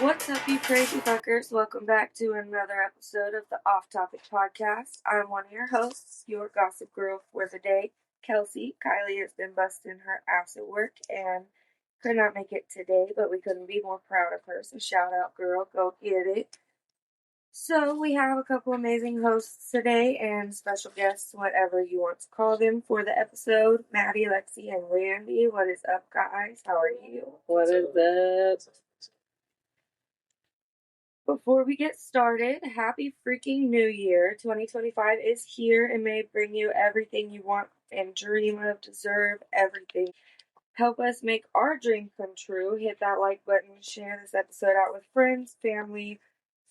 What's up, you crazy fuckers? Welcome back to another episode of the Off Topic Podcast. I'm one of your hosts, your gossip girl for the day, Kelsey. Kylie has been busting her ass at work and could not make it today, but we couldn't be more proud of her, so shout out, girl. Go get it. So we have a couple amazing hosts today and special guests, whatever you want to call them, for the episode. Maddie, Lexi, and Randy. What is up, guys? How are you? What is that? Before we get started, happy freaking New Year. 2025 is here and may bring you everything you want and dream of, deserve, everything. Help us make our dream come true. Hit that like button, share this episode out with friends, family,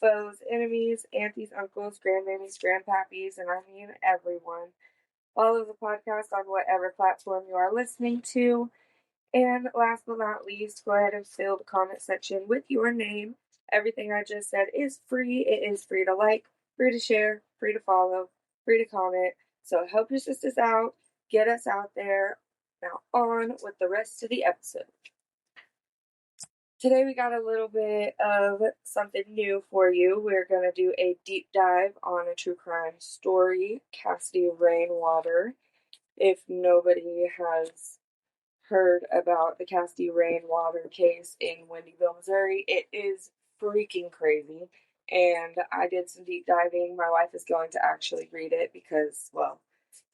foes, enemies, aunties, uncles, grandmammies, grandpappies, and I mean everyone. Follow the podcast on whatever platform you are listening to. And last but not least, go ahead and fill the comment section with your name. Everything I just said is free. It is free to like, free to share, free to follow, free to comment. So help your sisters out. Get us out there. Now on with the rest of the episode. Today we got a little bit of something new for you. We're going to do a deep dive on a true crime story, Cassidy Rainwater. If nobody has heard about the Cassidy Rainwater case in Windyville, Missouri, it is freaking crazy. And I did some deep diving. My wife is going to actually read it because, well,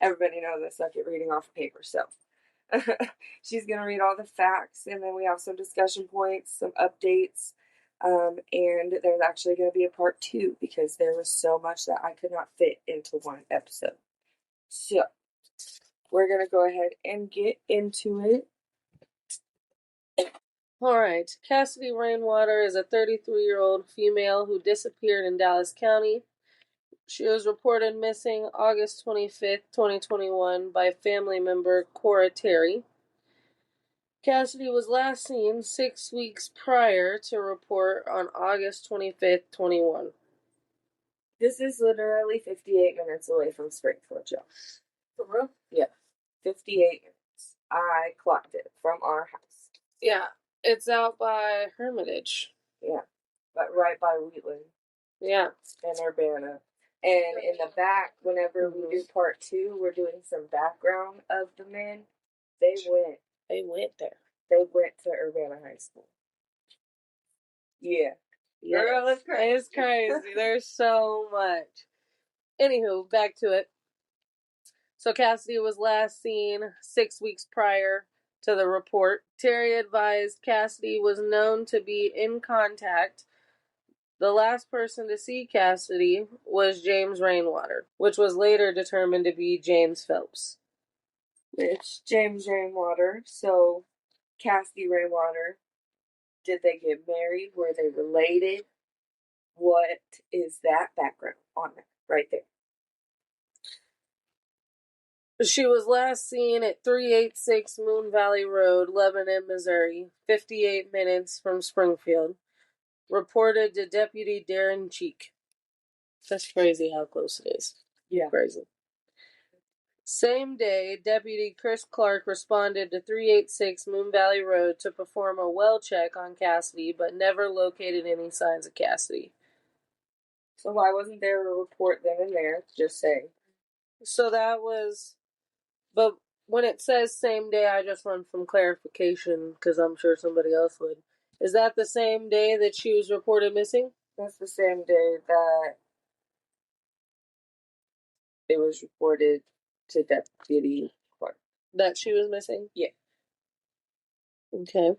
everybody knows I suck at reading off of paper, so she's going to read all the facts, and then we have some discussion points, some updates, and there's actually going to be a part 2 because there was so much that I could not fit into one episode. So, we're going to go ahead and get into it. Alright, Cassidy Rainwater is a 33-year-old female who disappeared in Dallas County. She was reported missing August 25th, 2021 by family member Cora Terry. Cassidy was last seen 6 weeks prior to report on August 25th, 21. This is literally 58 minutes away from Springfield, y'all. For real? Yeah, 58 minutes. I clocked it from our house. Yeah, it's out by Hermitage. Yeah, but right by Wheatland. Yeah. And Urbana. And in the back, whenever we do part 2, we're doing some background of the men. They went there. They went to Urbana High School. Yeah. Girl, it's crazy. It's crazy. There's so much. Anywho, back to it. So Cassidy was last seen 6 weeks prior to the report. Terry advised Cassidy was known to be in contact. The last person to see Cassidy was James Rainwater, which was later determined to be James Phelps. It's James Rainwater, so Cassidy Rainwater. Did they get married? Were they related? What is that background on that right there? She was last seen at 386 Moon Valley Road, Lebanon, Missouri, 58 minutes from Springfield. Reported to Deputy Darren Cheek. That's crazy how close it is. Yeah. Crazy. Same day, Deputy Chris Clark responded to 386 Moon Valley Road to perform a well check on Cassidy, but never located any signs of Cassidy. So why wasn't there a report then and there? Just saying. So that was... But when it says same day, I just run from clarification, because I'm sure somebody else would. Is that the same day that she was reported missing? That's the same day that it was reported to Deputy Clark. That she was missing? Yeah. Okay.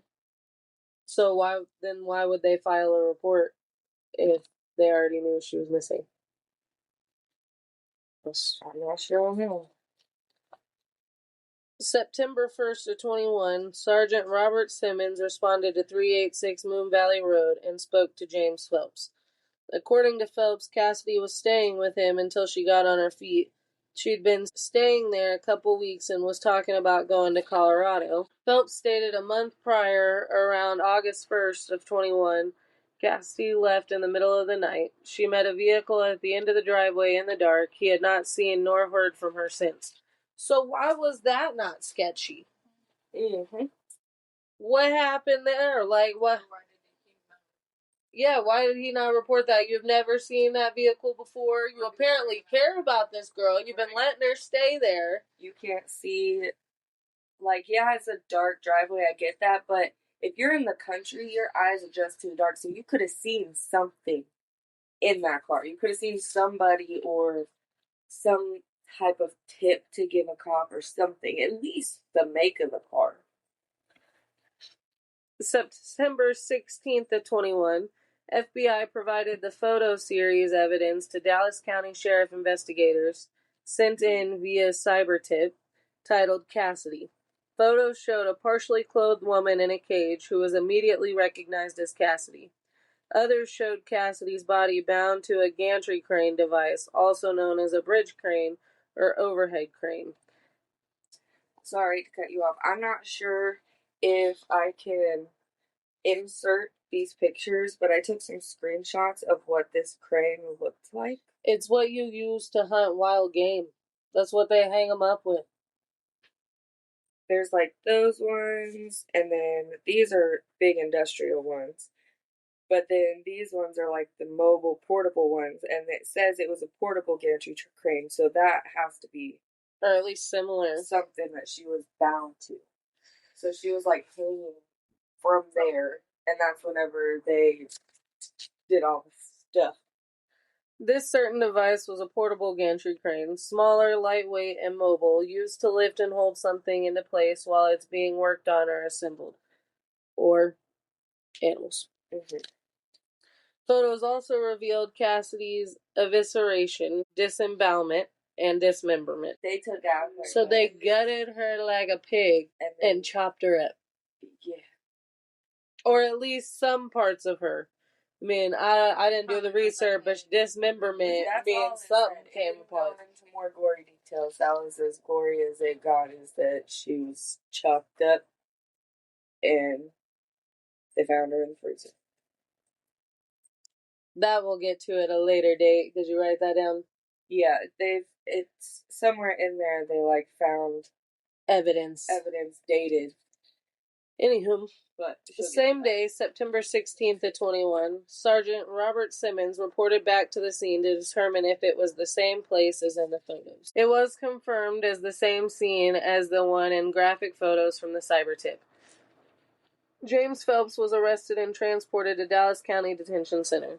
So why would they file a report if they already knew she was missing? I'm not sure on him. September 1st of 21, Sergeant Robert Simmons responded to 386 Moon Valley Road and spoke to James Phelps. According to Phelps, Cassidy was staying with him until she got on her feet. She'd been staying there a couple weeks and was talking about going to Colorado. Phelps stated a month prior, around August 1st of 21, Cassidy left in the middle of the night. She met a vehicle at the end of the driveway in the dark. He had not seen nor heard from her since. So why was that not sketchy? Mm-hmm. What happened there? Like, what? Yeah, why did he not report that? You've never seen that vehicle before. You apparently care about this girl. You've been letting her stay there. You can't see, like, yeah, it's a dark driveway, I get that, but if you're in the country, your eyes are just too dark, so you could have seen something in that car. You could have seen somebody or some type of tip to give a cop or something, at least the make of the car. September 16th of 21, FBI provided the photo series evidence to Dallas County Sheriff investigators sent in via cyber tip titled Cassidy. Photos showed a partially clothed woman in a cage who was immediately recognized as Cassidy. Others showed Cassidy's body bound to a gantry crane device, also known as a bridge crane or overhead crane. Sorry to cut you off. I'm not sure if I can insert these pictures, but I took some screenshots of what this crane looked like. It's what you use to hunt wild game. That's what they hang them up with. There's like those ones, and then these are big industrial ones. But then these ones are like the mobile, portable ones, and it says it was a portable gantry crane, so that has to be, or at least similar, something that she was bound to. So she was like hanging from there, and that's whenever they did all this stuff. This certain device was a portable gantry crane, smaller, lightweight, and mobile, used to lift and hold something into place while it's being worked on or assembled. Or animals. Mm-hmm. Photos also revealed Cassidy's evisceration, disembowelment, and dismemberment. They took out her. So they gutted her like a pig and chopped her up. Yeah. Or at least some parts of her. I mean, I didn't do the research, but dismemberment means something came apart. Into more gory details. That was as gory as it got, is that she was chopped up and they found her in the freezer. That we'll get to at a later date. Did you write that down? Yeah, it's somewhere in there. They like found evidence dated. Anywho, but the same day, September 16th of 21, Sergeant Robert Simmons reported back to the scene to determine if it was the same place as in the photos. It was confirmed as the same scene as the one in graphic photos from the cyber tip. James Phelps was arrested and transported to Dallas County Detention Center.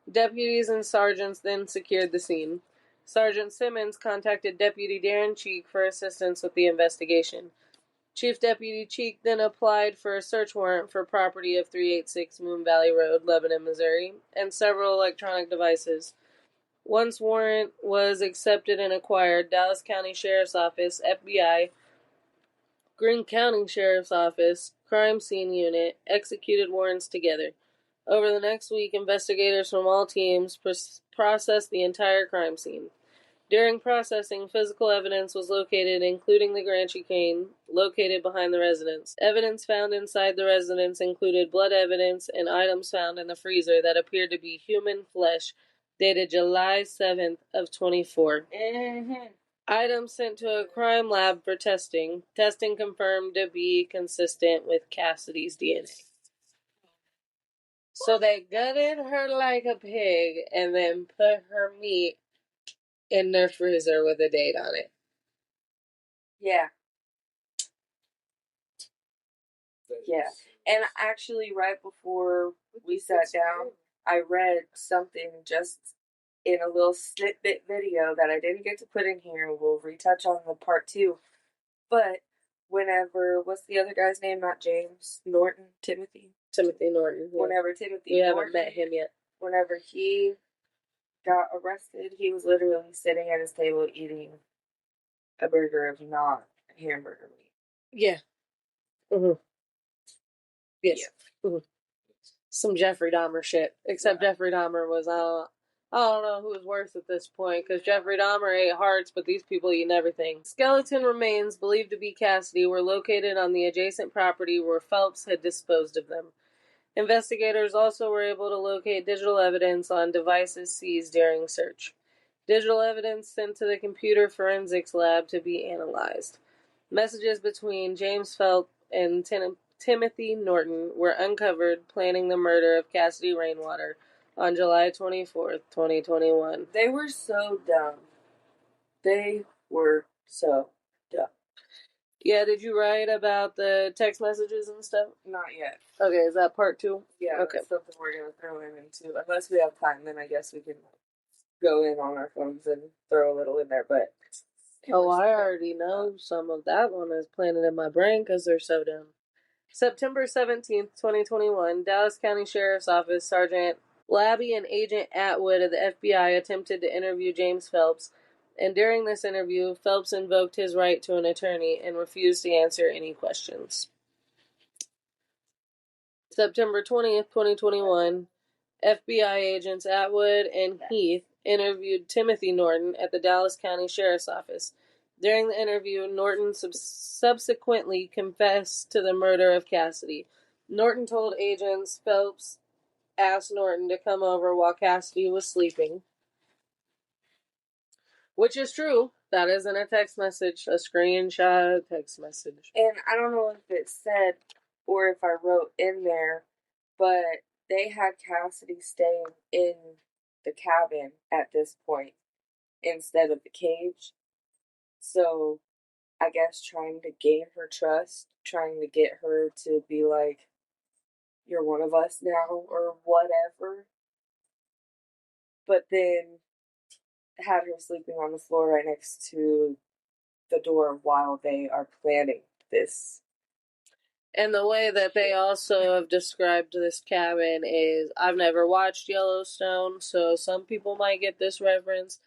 Deputies and sergeants then secured the scene. Sergeant Simmons contacted Deputy Darren Cheek for assistance with the investigation. Chief Deputy Cheek then applied for a search warrant for property of 386 Moon Valley Road, Lebanon, Missouri, and several electronic devices. Once warrant was accepted and acquired, Dallas County Sheriff's Office, FBI, Greene County Sheriff's Office, Crime Scene Unit executed warrants together. Over the next week, investigators from all teams processed the entire crime scene. During processing, physical evidence was located, including the gantry crane located behind the residence. Evidence found inside the residence included blood evidence and items found in the freezer that appeared to be human flesh, dated July 7th of 24. Mm-hmm. Items sent to a crime lab for testing. Testing confirmed to be consistent with Cassidy's DNA. So they gutted her like a pig and then put her meat in their freezer with a date on it. Yeah. Yeah. And actually, right before we sat down, I read something just in a little snippet video that I didn't get to put in here. We'll retouch on the part 2. But whenever, what's the other guy's name? Not James. Norton? Timothy Norton. Yeah. Whenever Timothy We haven't met him yet. Whenever he got arrested, he was literally sitting at his table eating a burger of not hamburger meat. Yeah. Mm-hmm. Yes. Yeah. Mm-hmm. Some Jeffrey Dahmer shit. Except Jeffrey Dahmer was, I don't know who was worse at this point, because Jeffrey Dahmer ate hearts, but these people eating everything. Skeleton remains, believed to be Cassidy, were located on the adjacent property where Phelps had disposed of them. Investigators also were able to locate digital evidence on devices seized during search. Digital evidence sent to the computer forensics lab to be analyzed. Messages between James Phelps and Timothy Norton were uncovered planning the murder of Cassidy Rainwater on July 24th, 2021. They were so dumb. They were so dumb. Yeah, did you write about the text messages and stuff? Not yet. Okay, is that part 2? Yeah, okay. That's something we're going to throw into. Unless we have time, then I guess we can go in on our phones and throw a little in there, but... Oh, I already know some of that one is planted in my brain because they're so dumb. September 17th, 2021, Dallas County Sheriff's Office Sergeant Labby and Agent Atwood of the FBI attempted to interview James Phelps, and during this interview, Phelps invoked his right to an attorney and refused to answer any questions. September 20th, 2021, FBI agents Atwood and Heath interviewed Timothy Norton at the Dallas County Sheriff's Office. During the interview, Norton subsequently confessed to the murder of Cassidy. Norton told agents Phelps asked Norton to come over while Cassidy was sleeping. Which is true. That isn't a text message, a screenshot text message. And I don't know if it said or if I wrote in there, but they had Cassidy staying in the cabin at this point instead of the cage. So I guess trying to gain her trust, trying to get her to be like, you're one of us now, or whatever. But then had her sleeping on the floor right next to the door while they are planning this. And the way that they also have described this cabin is, I've never watched Yellowstone, so some people might get this reference,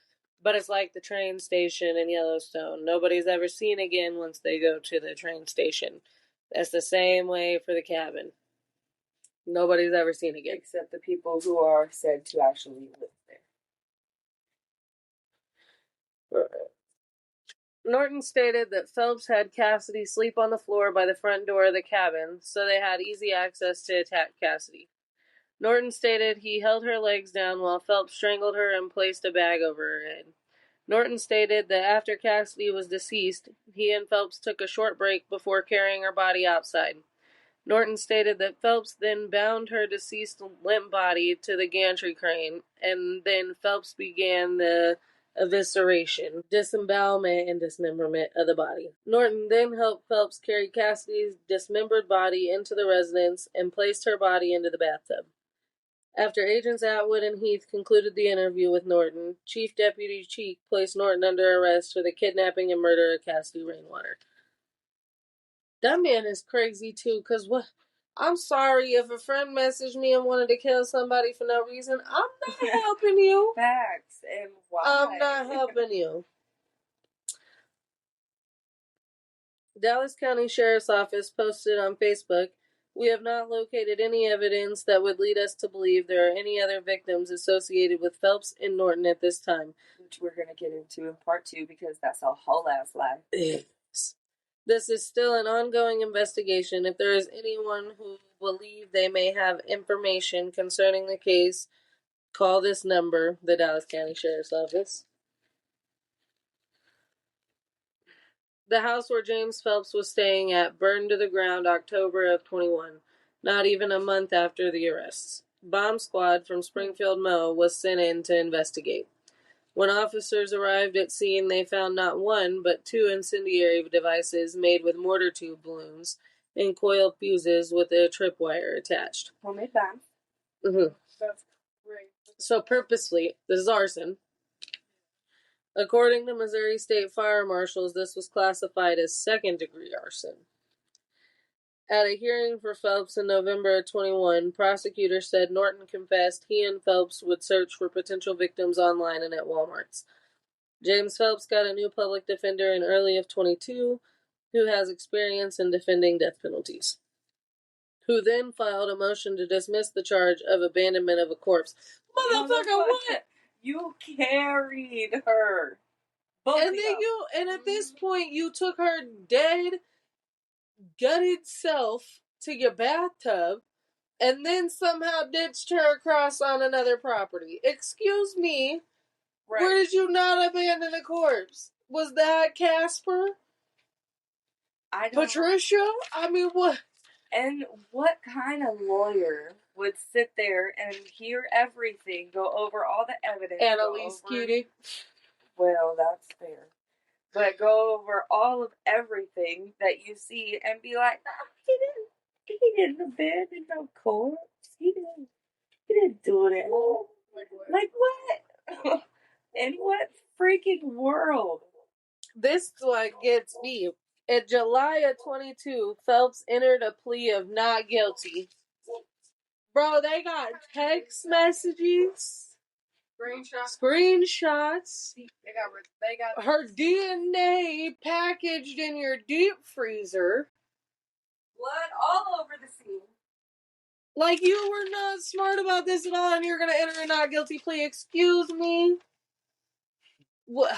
but it's like the train station in Yellowstone. Nobody's ever seen again once they go to the train station. That's the same way for the cabin. Nobody's ever seen again. Except the people who are said to actually live there. Norton stated that Phelps had Cassidy sleep on the floor by the front door of the cabin, so they had easy access to attack Cassidy. Norton stated he held her legs down while Phelps strangled her and placed a bag over her head. Norton stated that after Cassidy was deceased, he and Phelps took a short break before carrying her body outside. Norton stated that Phelps then bound her deceased limp body to the gantry crane, and then Phelps began the evisceration, disembowelment, and dismemberment of the body. Norton then helped Phelps carry Cassidy's dismembered body into the residence and placed her body into the bathtub. After agents Atwood and Heath concluded the interview with Norton, Chief Deputy Cheek placed Norton under arrest for the kidnapping and murder of Cassidy Rainwater. That man is crazy too, because what? I'm sorry if a friend messaged me and wanted to kill somebody for no reason. I'm not helping you. Facts. And why? I'm not helping you. Dallas County Sheriff's Office posted on Facebook, "We have not located any evidence that would lead us to believe there are any other victims associated with Phelps and Norton at this time." Which we're going to get into in part 2 because that's a whole ass lie. Yes. This is still an ongoing investigation. If there is anyone who believe they may have information concerning the case, call this number, the Dallas County Sheriff's Office. The house where James Phelps was staying at burned to the ground October of 21, not even a month after the arrests. Bomb squad from Springfield, Mo was sent in to investigate. When officers arrived at scene, they found not one, but 2 incendiary devices made with mortar tube balloons and coiled fuses with a tripwire attached. Homemade bomb. Mm-hmm. That's great. So purposely, this is arson. According to Missouri State Fire Marshals, this was classified as second-degree arson. At a hearing for Phelps in November of 21, prosecutors said Norton confessed he and Phelps would search for potential victims online and at Walmarts. James Phelps got a new public defender in early of 22, who has experience in defending death penalties, who then filed a motion to dismiss the charge of abandonment of a corpse. Motherfucker, what? You carried her. And at this point, you took her dead, gutted self to your bathtub, and then somehow ditched her across on another property. Excuse me, right. Where did you not abandon a corpse? Was that Casper? Patricia? I mean, what? And what kind of lawyer would sit there and hear everything, go over all the evidence? Annalise Cutie. Well, that's fair. But go over all of everything that you see and be like, no, he didn't abandon no corpse. He didn't do that. Like what? In what freaking world? This one gets me. In July of 22, Phelps entered a plea of not guilty. Bro, they got text messages, screenshots. They got her DNA packaged in your deep freezer. Blood all over the scene. Like, you were not smart about this at all, and you're gonna enter a not guilty plea. Excuse me? What?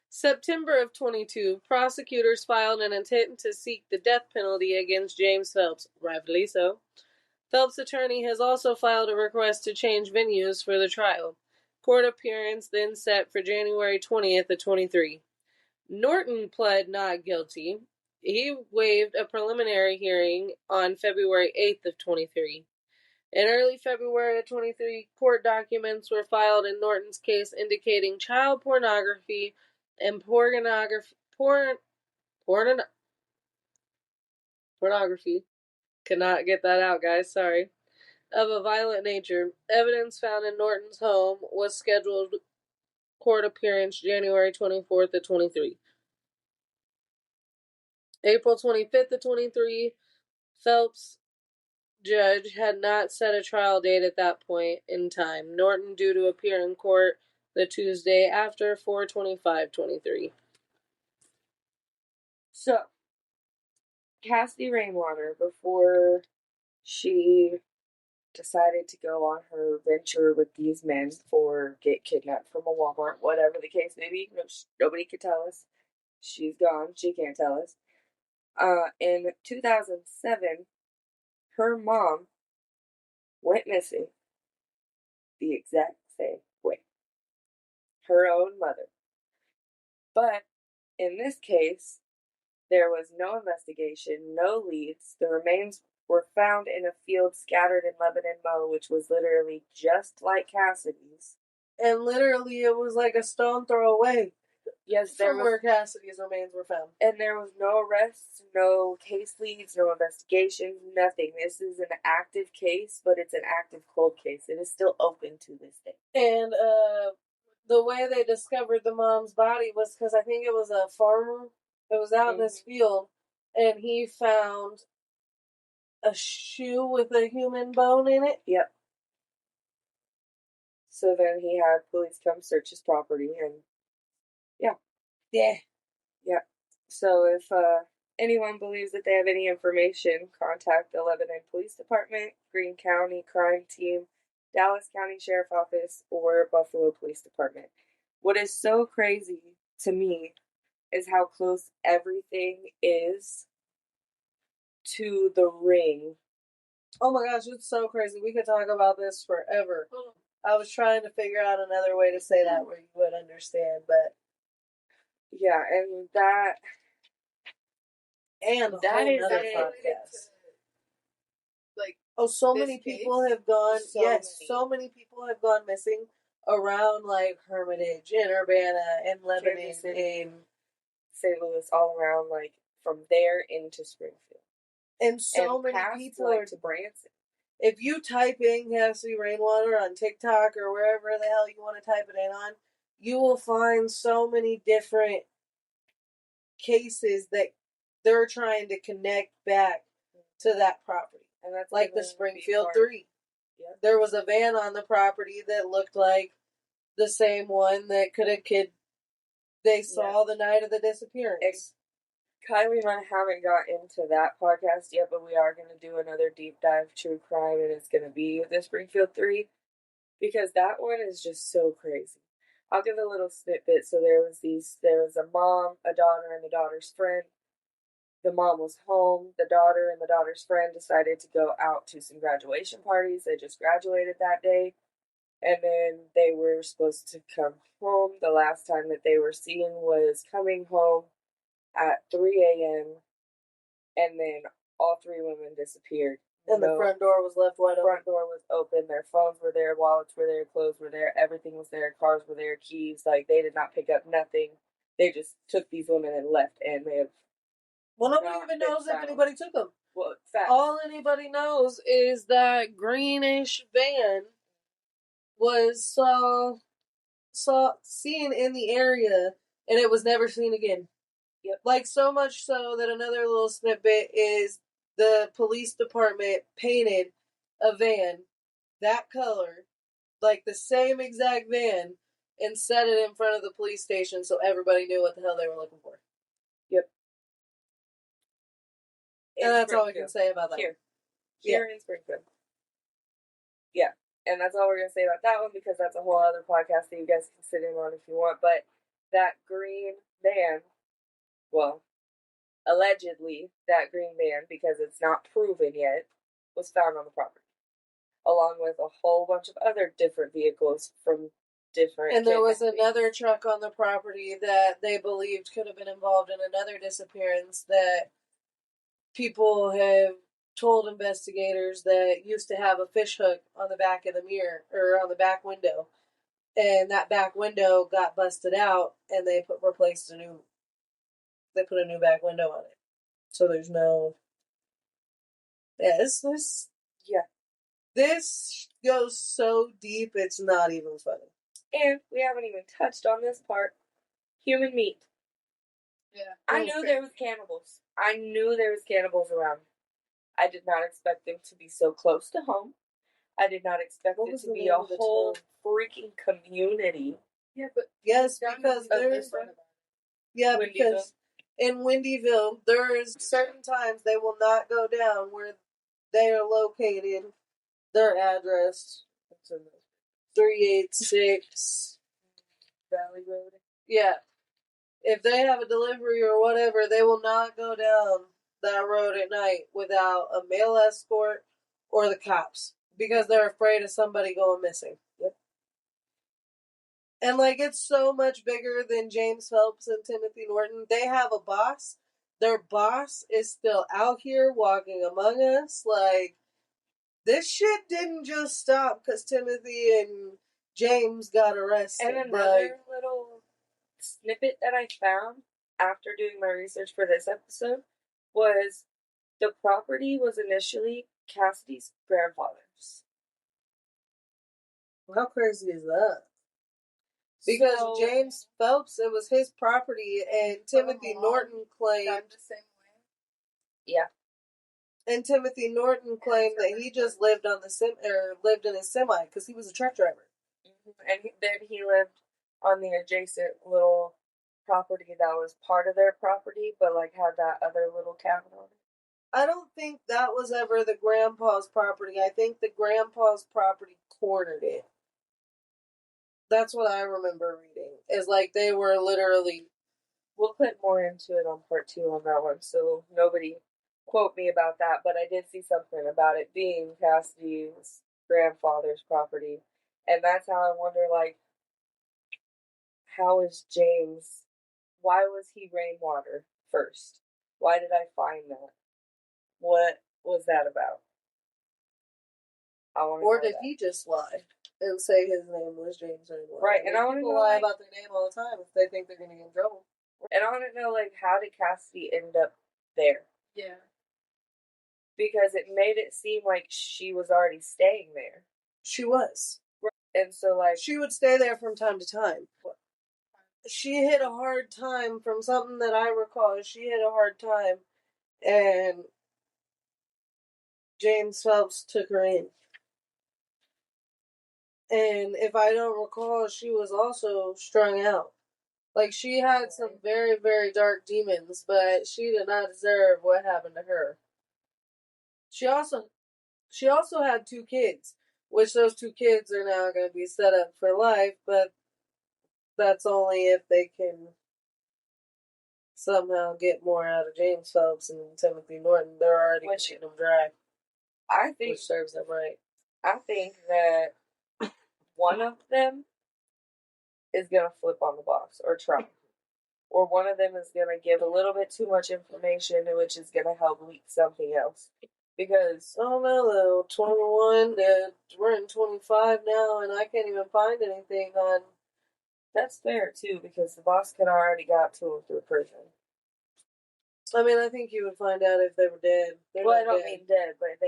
September of 22, prosecutors filed an intent to seek the death penalty against James Phelps, rightfully so. Phelps' attorney has also filed a request to change venues for the trial. Court appearance then set for January 20th of 23. Norton pled not guilty. He waived a preliminary hearing on February 8th of 23. In early February of 23, court documents were filed in Norton's case indicating child pornography and pornography. Cannot get that out, guys. Sorry. Of a violent nature. Evidence found in Norton's home was scheduled court appearance January 24th of 23. April 25th of 23, Phelps judge had not set a trial date at that point in time. Norton due to appear in court the Tuesday after 4/25/23. So, Cassidy Rainwater, before she decided to go on her venture with these men or get kidnapped from a Walmart, whatever the case may be, nobody could tell us. She's gone. She can't tell us. In 2007, her mom went missing the exact same way. Her own mother. But in this case, there was no investigation, no leads. The remains were found in a field scattered in Lebanon Mo, which was literally just like Cassidy's. And literally, it was like a stone throw away. Yes, from where Cassidy's remains were found. And there was no arrests, no case leads, no investigations, nothing. This is an active case, but it's an active cold case. It is still open to this day. And the way they discovered the mom's body was because I think it was a farmer that was out in this field, and he found a shoe with a human bone in it. Yep. So then he had police come search his property, and yeah. So if anyone believes that they have any information, contact the Lebanon Police Department, Greene County Crime Team, Dallas County Sheriff Office, or Buffalo Police Department. What is so crazy to me is how close everything is to the ring. Oh my gosh, it's so crazy. We could talk about this forever. I was trying to figure out another way to say that where you would understand, but yeah, and that is another podcast. Like, so many people have gone. So many people have gone missing around like Hermitage in Urbana and Lebanon in St. Louis, all around, like from there into Springfield, and so many people are to Branson. If you type in Cassidy Rainwater on TikTok or wherever the hell you want to type it in on, you will find so many different cases that they're trying to connect back to that property. And that's like the Springfield 3. Yep. There was a van on the property that looked like the same one that they saw the night of the disappearance. Kylie and I haven't got into that podcast yet, but we are going to do another deep dive true crime, and it's going to be the Springfield 3, because that one is just so crazy. I'll give a little snippet. So there was a mom, a daughter, and the daughter's friend. The mom was home. The daughter and the daughter's friend decided to go out to some graduation parties. They just graduated that day. And then they were supposed to come home. The last time that they were seen was coming home at 3 a.m. and then all 3 women disappeared. And the front door was left wide open. Front door was open. Their phones were there, wallets were there, clothes were there, everything was there, cars were there, keys. Like, they did not pick up nothing. They just took these women and left, and they have. Well, nobody even knows if anybody took them. Well, facts. All anybody knows is that greenish van was seen in the area, and it was never seen again. Yep. Like, so much so that another little snippet is the police department painted a van that color, like the same exact van, and set it in front of the police station so everybody knew what the hell they were looking for. Yep. And that's all we can say about that. Here in Springfield. Yeah. And that's all we're going to say about that one, because that's a whole other podcast that you guys can sit in on if you want. But that green van, well, allegedly, that green van, because it's not proven yet, was found on the property, along with a whole bunch of other different vehicles from different. And there was another truck on the property that they believed could have been involved in another disappearance that people have told investigators that used to have a fish hook on the back of the mirror, or on the back window. And that back window got busted out, and they put a new back window on it. So there's no. Yeah, this goes so deep, it's not even funny. And we haven't even touched on this part. Human meat. Yeah. I knew there was cannibals. I knew there was cannibals around. I did not expect them to be so close to home. I did not expect it to be a whole freaking community. Yeah, but yes, because there's because in Windyville, there's certain times they will not go down where they are located. Their address, 386 Valley Road. Yeah. If they have a delivery or whatever, they will not go down that road at night without a male escort or the cops, because they're afraid of somebody going missing. Yep. And, like, it's so much bigger than James Phelps and Timothy Norton. They have a boss. Their boss is still out here walking among us. Like, this shit didn't just stop because Timothy and James got arrested. And another little snippet that I found after doing my research for this episode was the property was initially Cassidy's grandfather's. How crazy is that? Because James Phelps, it was his property, and Timothy Norton claimed the same way. Yeah. And Timothy Norton claimed that he just lived on lived in his semi because he was a truck driver. Mm-hmm. And then he lived on the adjacent little property that was part of their property, but like had that other little cabin on it. I don't think that was ever the grandpa's property. I think the grandpa's property cornered it. That's what I remember reading. Is like they were literally. We'll put more into it on part 2 on that one, so nobody quote me about that, but I did see something about it being Cassidy's grandfather's property, and that's how I wonder, like, how is James, why was he rainwater first? Why did I find that? What was that about? Or did he just lie and say his name was James Rainwater? Right, and I want to know, lie about their name all the time if they think they're going to get in trouble. And I want to know, like, how did Cassidy end up there? Yeah. Because it made it seem like she was already staying there. She was. And so, like... She would stay there from time to time. She hit a hard time, from something that I recall, she hit a hard time, and James Phelps took her in. And if I don't recall, she was also strung out. Like, she had some very, very dark demons, but she did not deserve what happened to her. She also had 2 kids, which those 2 kids are now going to be set up for life, but that's only if they can somehow get more out of James Phelps and Timothy Norton. They're already getting them dry. I think, which serves them right. I think that one of them is going to flip on the boss, or try. or one of them is going to give a little bit too much information, which is going to help leak something else. Because I don't know though. 21. We're in 25 now, and I can't even find anything on. That's fair too, because the boss could already got to him through prison. I mean, I think you would find out if they were dead. Well, I don't mean dead, but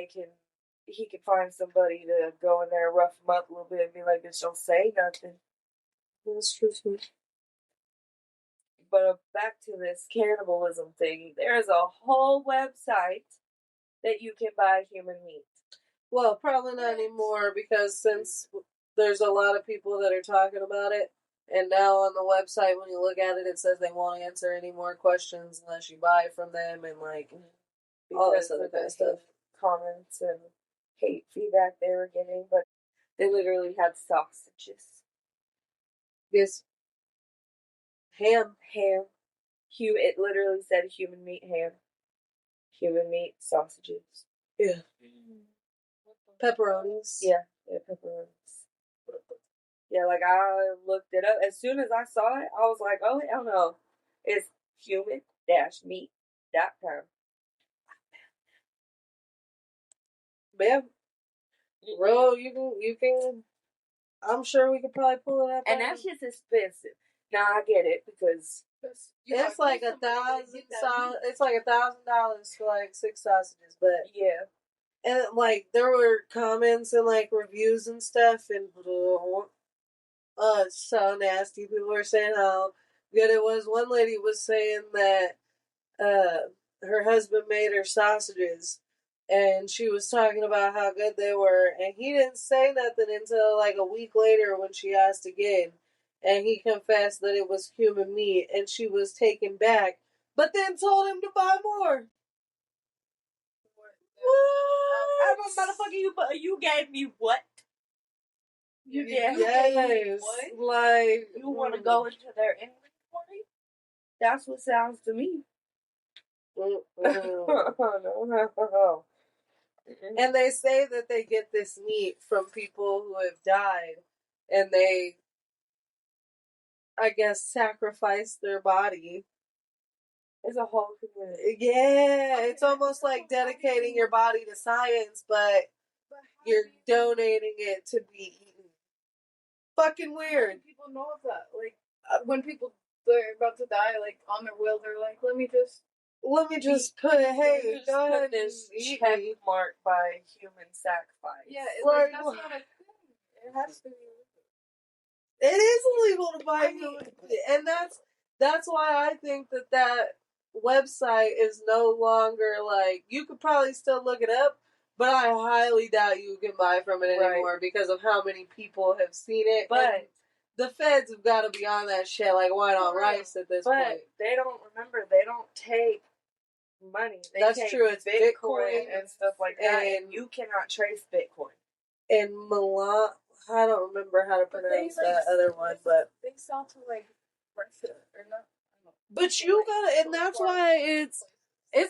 he could find somebody to go in there, rough him up a little bit, and be like, "Bitch, don't say nothing." That's true too. But back to this cannibalism thing, there is a whole website that you can buy human meat. Well, probably not anymore, because since there's a lot of people that are talking about it, and now on the website, when you look at it, it says they won't answer any more questions unless you buy from them, and like all this other kind of stuff. Comments and hate feedback they were getting, but they literally had sausages. Yes. Ham. It literally said human meat ham. Human meat sausages. Yeah. Pepperonis. Yeah, pepperonis. Yeah, like I looked it up. As soon as I saw it, I was like, oh, hell no. It's human-meat.com. Man. Bro, you can, I'm sure we could probably pull it up. And that's just expensive. Now I get it, because it's like $1,000. It's like $1,000 for like 6 sausages, but yeah. And like there were comments and like reviews and stuff, and it's so nasty. People were saying how good it was. One lady was saying that her husband made her sausages, and she was talking about how good they were, and he didn't say nothing until like a week later when she asked again, and he confessed that it was human meat, and she was taken back, but then told him to buy more. I'm a motherfucker. You gave me what? You gave me what? Like, you want to go into their inventory? That's what sounds to me. No. And they say that they get this meat from people who have died, and they, I guess, sacrifice their body. It's a whole community. Yeah, it's almost like dedicating your body to science, but you're donating it to be eaten. Fucking weird. People know of that. Like, when people they're about to die, like, on their will, they're like, let me just put it, hey, go ahead this and check mark by human sacrifice. Yeah, it's like, that's not a thing. It has to be. It is illegal to buy human, and that's why I think that website is no longer, like, you could probably still look it up, but I highly doubt you can buy from it anymore because of how many people have seen it. But and the feds have got to be on that shit like white on rice at this point. But they don't take money. That's take true. It's Bitcoin and stuff like that, and you cannot trace Bitcoin. And Milan, I don't remember how to pronounce that other one, but they sell to like Russia or not. But you gotta, and that's why it's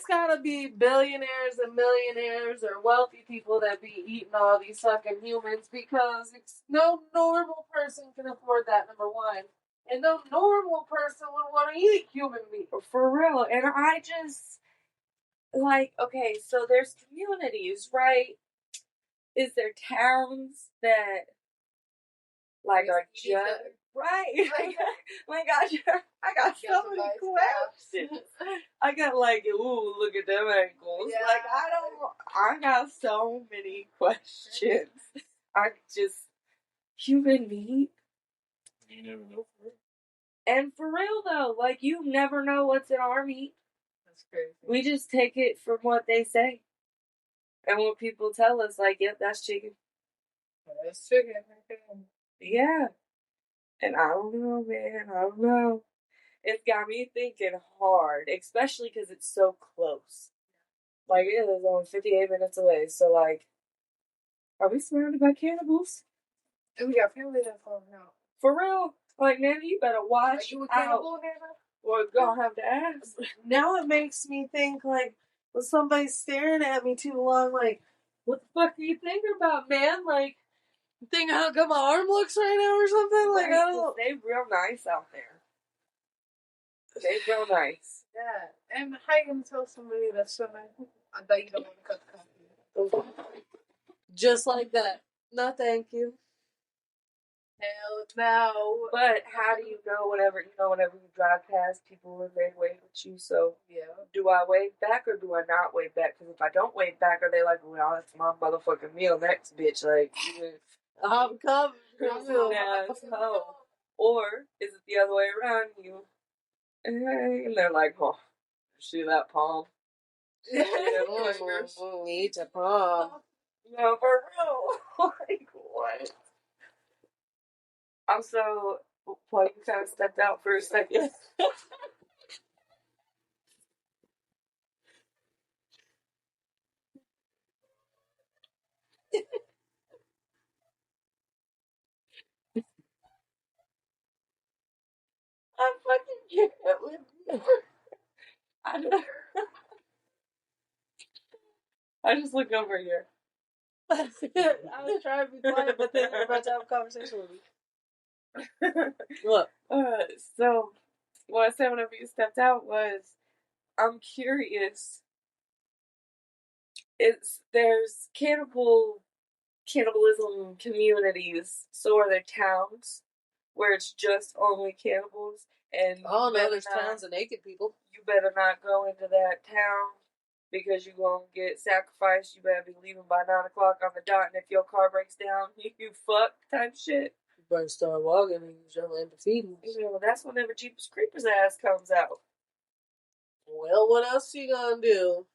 gotta be billionaires and millionaires or wealthy people that be eating all these fucking humans, because no normal person can afford that, number one. And no normal person would want to eat human meat. For real. And I just, like, okay, so there's communities, right? Is there towns that, like, are just, right? Like, I got so many questions. I got, like, ooh, look at them ankles. Yeah. Like, I got so many questions. I just, human meat? You never know. And for real, though, like, you never know what's in our meat. That's crazy. We just take it from what they say. And when people tell us, like, yep, that's chicken. That's chicken. Yeah. And I don't know, man. I don't know. It's got me thinking hard, especially because it's so close. Like, it is only 58 minutes away. So, like, are we surrounded by cannibals? And we got family that far now. For real? Like, Nanny, you better watch you a cannibal, Hannah? Or gonna have to ask. Now it makes me think, like, when somebody's staring at me too long, like, what the fuck are you thinking about, man? Like, you think how come my arm looks right now or something? Like, I don't. They real nice out there. They real nice. Yeah. And how you gonna tell somebody that's swimming that you don't want to cut the coffee? Just like that. No, thank you. Hell no. But how do you know whenever you drive past people and they wave at you? So Yeah. do I wave back or do I not wave back? Because if I don't wave back, are they like, well, that's my motherfucking meal next, bitch? Like, I'm coming. yeah, so. Or is it the other way around? You, and they're like, oh, see that palm? Eat a palm. No, for real. Like, what? I'm so. Well, you kind of stepped out for a second. I fucking can't with you. I just look over here. I was trying to be quiet, but then you're about to have a conversation with me. What? So, what I said whenever you stepped out was, I'm curious. There's cannibalism communities, so are there towns where it's just only cannibals, and Oh no, there's towns of naked people. You better not go into that town because you're gonna get sacrificed. You better be leaving by 9 o'clock on the dot, and if your car breaks down, you fuck type shit. You better start walking and use your land to feed them. Well, that's whenever Jeepers Creepers ass comes out. Well, what else you gonna do?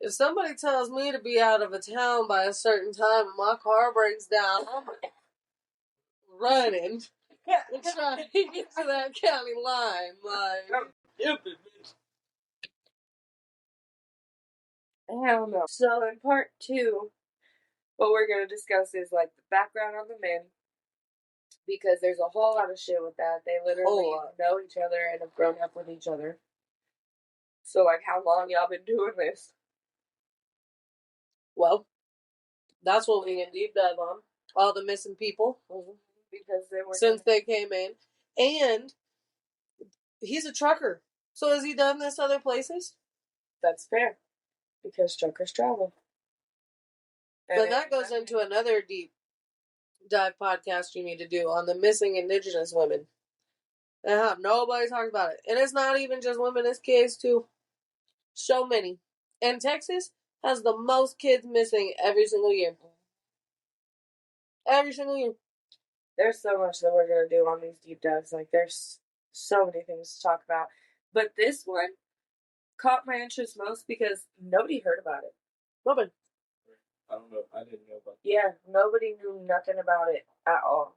If somebody tells me to be out of a town by a certain time and my car breaks down, I'm running and trying to get to that county line. Like, I don't know. So in part 2, what we're gonna discuss is like the background on the men, because there's a whole lot of shit with that. They literally know each other and have grown up with each other. So like, how long y'all been doing this? well, that's what we can deep dive on. All the missing people. Because they were since they came in. And he's a trucker. So has he done this other places? That's fair. Because truckers travel. But that goes into another deep dive podcast you need to do on the missing indigenous women. And how nobody talks about it. And it's not even just women, it's kids too. So many. And Texas has the most kids missing every single year. Every single year. There's so much that we're going to do on these deep dives. Like, there's so many things to talk about. But this one caught my interest most because nobody heard about it. Nobody. I don't know. I didn't know about it. Yeah, nobody knew nothing about it at all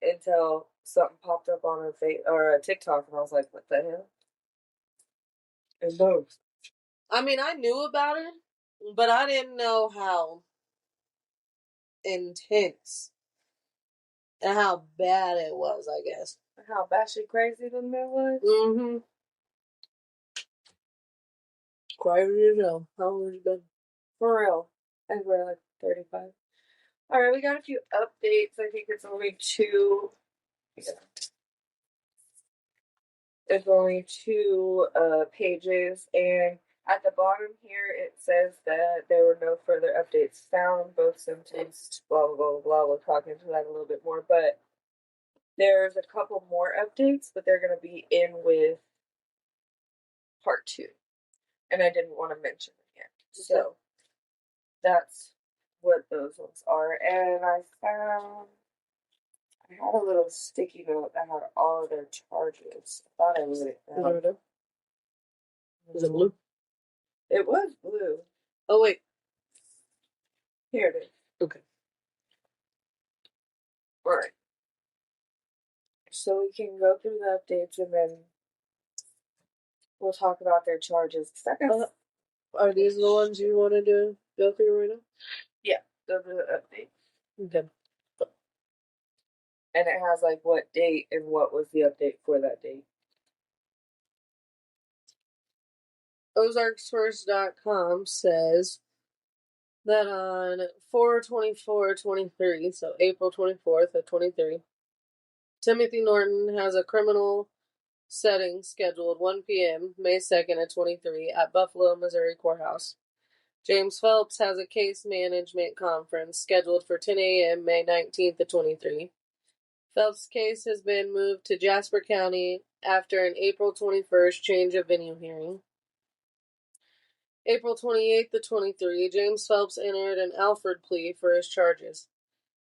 until something popped up on a TikTok, and I was like, what the hell? And boom. I mean, I knew about it, but I didn't know how intense and how bad it was, I guess. How batshit crazy the man was? Mm-hmm. Crazy as hell. How old has he been? For real. And we're like 35. Alright, we got a few updates. I think it's only 2. Yeah. There's only 2 pages, and at the bottom here it says that there were no further updates found. Both symptoms, blah blah blah blah. We'll talk into that a little bit more, but there's a couple more updates, but they're going to be in with part 2, and I didn't want to mention them yet. So that's what those ones are. And I had a little sticky note that had all of their charges. I thought I wrote it down. Is it blue? It was blue. Oh, wait. Here it is. Okay. Alright. So we can go through the updates and then we'll talk about their charges. Are these the ones you wanted to go through right now? Yeah, those are the updates. Okay. And it has like what date and what was the update for that date. OzarksFirst.com says that on 4/24/23, so April 24th of 23, Timothy Norton has a criminal setting scheduled 1 p.m., May 2nd at 23 at Buffalo, Missouri Courthouse. James Phelps has a case management conference scheduled for 10 a.m., May 19th at 23. Phelps' case has been moved to Jasper County after an April 21st change of venue hearing. April 28th to 23, James Phelps entered an Alford plea for his charges.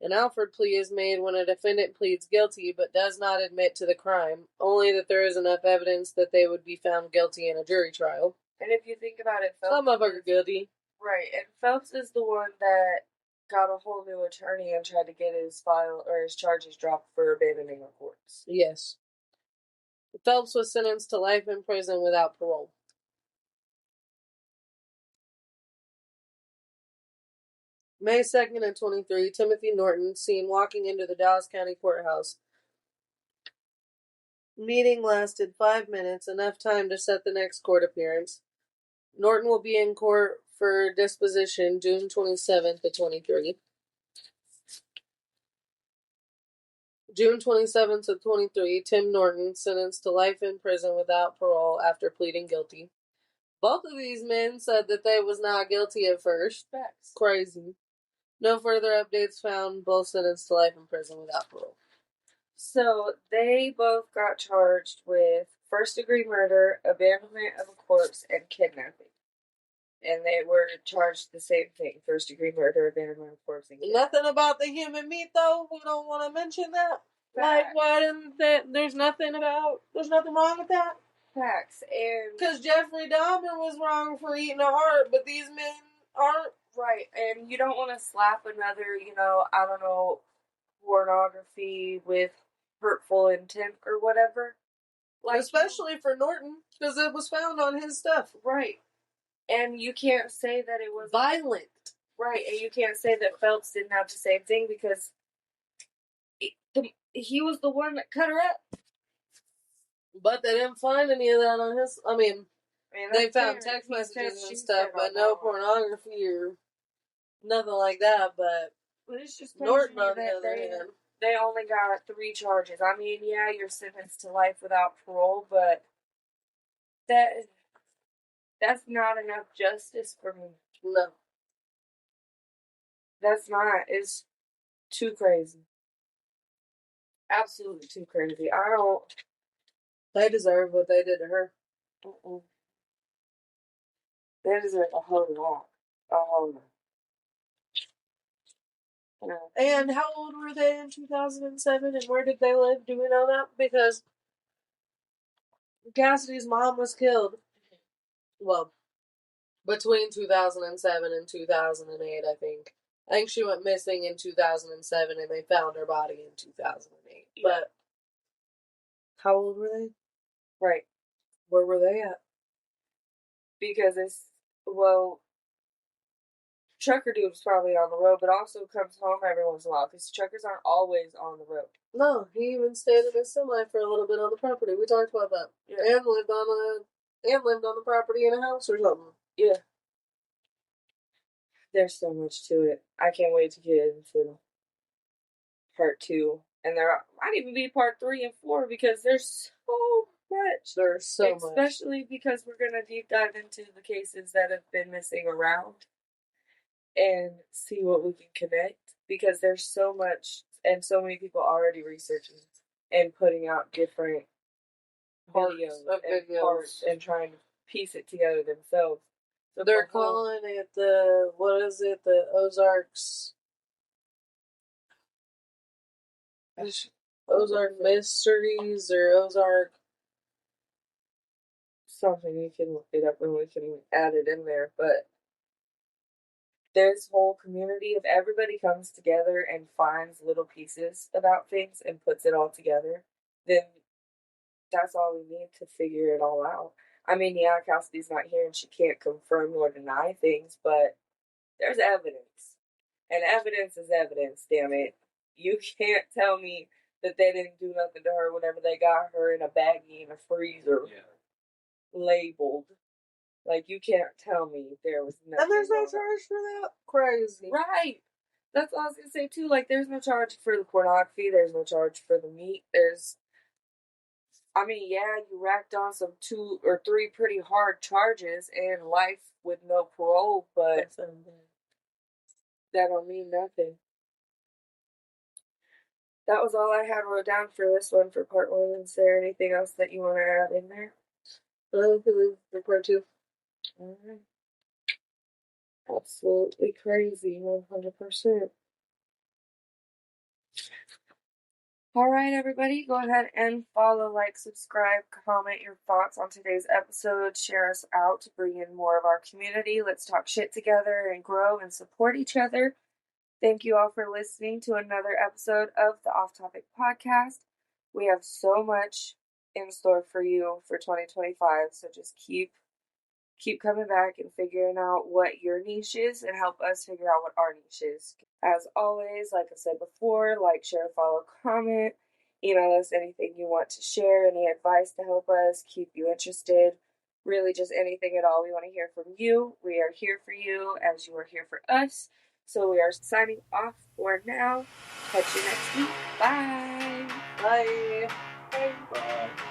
An Alford plea is made when a defendant pleads guilty but does not admit to the crime, only that there is enough evidence that they would be found guilty in a jury trial. And if you think about it, Phelps... Some of them are guilty. Right, and Phelps is the one that got a whole new attorney and tried to get his file or his charges dropped for abandoning a corpse. Yes. Phelps was sentenced to life in prison without parole. May 2nd at 23, Timothy Norton seen walking into the Dallas County Courthouse. Meeting lasted 5 minutes, enough time to set the next court appearance. Norton will be in court for disposition June 27th to 23. June 27th to 23, Tim Norton sentenced to life in prison without parole after pleading guilty. Both of these men said that they was not guilty at first. Facts. Crazy. No further updates found, both sentenced to life in prison without parole. So, they both got charged with first-degree murder, abandonment of a corpse, and kidnapping. And they were charged the same thing, first-degree murder, abandonment of a corpse, and kidnapping. Nothing about the human meat, though? We don't want to mention that? Facts. Like, why didn't that... There's nothing wrong with that? Facts, and... Because Jeffrey Dahmer was wrong for eating a heart, but these men aren't. Right, and you don't want to slap another, I don't know, pornography with hurtful intent or whatever. Like, especially for Norton, because it was found on his stuff. Right. And you can't say that it was... violent. Right, and you can't say that Phelps didn't have the same thing because he was the one that cut her up. But they didn't find any of that on his... I mean they found text messages and stuff, but no pornography or nothing like that, but it's just Norton, on the other hand, they only got 3 charges. I mean, yeah, you're sentenced to life without parole, but that's not enough justice for me. No. That's not. It's too crazy. Absolutely too crazy. They deserve what they did to her. They deserve a whole lot. A whole lot. And how old were they in 2007, and where did they live? Do we know that? Because Cassidy's mom was killed, well, between 2007 and 2008, I think. I think she went missing in 2007, and they found her body in 2008. Yeah. But how old were they? Right. Where were they at? Because Trucker Dude's probably on the road, but also comes home every once in a while, because truckers aren't always on the road. No, he even stayed in his semi for a little bit on the property. We talked about that. Yeah. And lived on the property in a house or something. Yeah. There's so much to it. I can't wait to get into part 2. And there might even be part 3 and 4, because there's so much. There's so much. Especially because we're going to deep dive into the cases that have been missing around and see what we can connect, because there's so much and so many people already researching and putting out different videos and trying to piece it together themselves. So they're calling it the Ozarks Mysteries or Ozark something. You can look it up and we can add it in there, but this whole community of everybody comes together and finds little pieces about things and puts it all together, then that's all we need to figure it all out. I mean, yeah, Cassidy's not here and she can't confirm nor deny things, but there's evidence. And evidence is evidence, damn it. You can't tell me that they didn't do nothing to her whenever they got her in a baggie in a freezer, labeled. Like, you can't tell me there was nothing. And there's no charge for that? Crazy. Right. That's what I was going to say, too. Like, there's no charge for the pornography. There's no charge for the meat. There's I mean, yeah, you racked on some 2 or 3 pretty hard charges and life with no parole, but that don't mean nothing. That was all I had wrote down for this one for part 1. Is there anything else that you want to add in there? For part 2. Alright. Absolutely crazy, 100%. Alright, everybody, go ahead and follow, like, subscribe, comment your thoughts on today's episode, share us out to bring in more of our community. Let's talk shit together and grow and support each other. Thank you all for listening to another episode of the Off Topic Podcast. We have so much in store for you for 2025, so just keep coming back and figuring out what your niche is and help us figure out what our niche is. As always, like I said before, like, share, follow, comment, email us anything you want to share, any advice to help us keep you interested, really just anything at all. We want to hear from you. We are here for you as you are here for us. So we are signing off for now. Catch you next week. Bye. Bye. Bye. Bye.